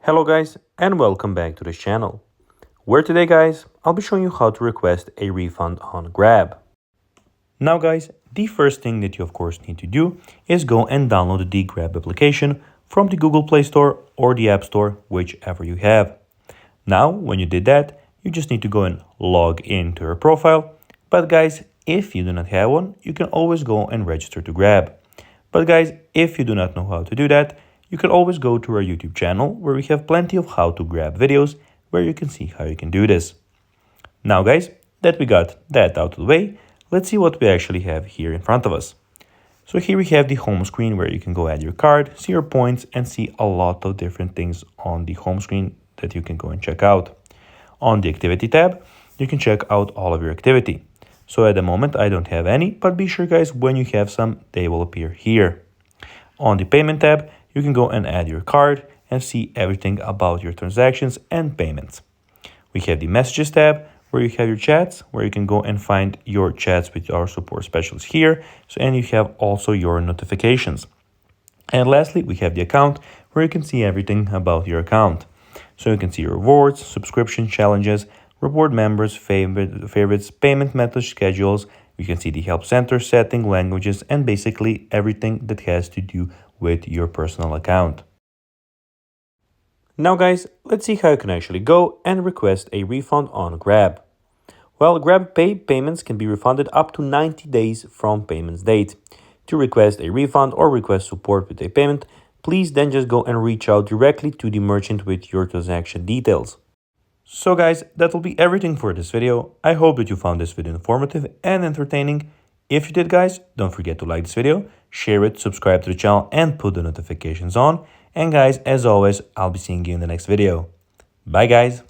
Hello guys and welcome back to this channel, where today guys I'll be showing you how to request a refund on Grab. Now guys, the first thing that you of course need to do is go and download the Grab application from the Google Play Store or the App Store, whichever you have. Now when you did that, you just need to go and log into your profile. But guys, if you do not have one, you can always go and register to Grab. But guys, if you do not know how to do that, you can always go to our YouTube channel where we have plenty of how to grab videos where you can see how you can do this. Now guys, that we got that out of the way, let's see what we actually have here in front of us. So here we have the home screen where you can go add your card, see your points, and see a lot of different things on the home screen that you can go and check out. On the activity tab, you can check out all of your activity. So at the moment I don't have any, but be sure guys, when you have some, they will appear here. On the payment tab, you can go and add your card and see everything about your transactions and payments. We have the messages tab where you have your chats, where you can go and find your chats with our support specialists here. And you have also your notifications. And lastly, we have the account where you can see everything about your account. So you can see your rewards, subscription challenges, reward members, favorites, payment method schedules. You can see the help center, setting, languages, and basically everything that has to do with your personal account. Now guys, let's see how you can actually go and request a refund on Grab. Well, Grab Pay payments can be refunded up to 90 days from payment's date. To request a refund or request support with a payment, please then just go and reach out directly to the merchant with your transaction details. So guys, that will be everything for this video. I hope that you found this video informative and entertaining. If you did guys, don't forget to like this video, share it, subscribe to the channel, and put the notifications on. And guys, as always, I'll be seeing you in the next video. Bye guys.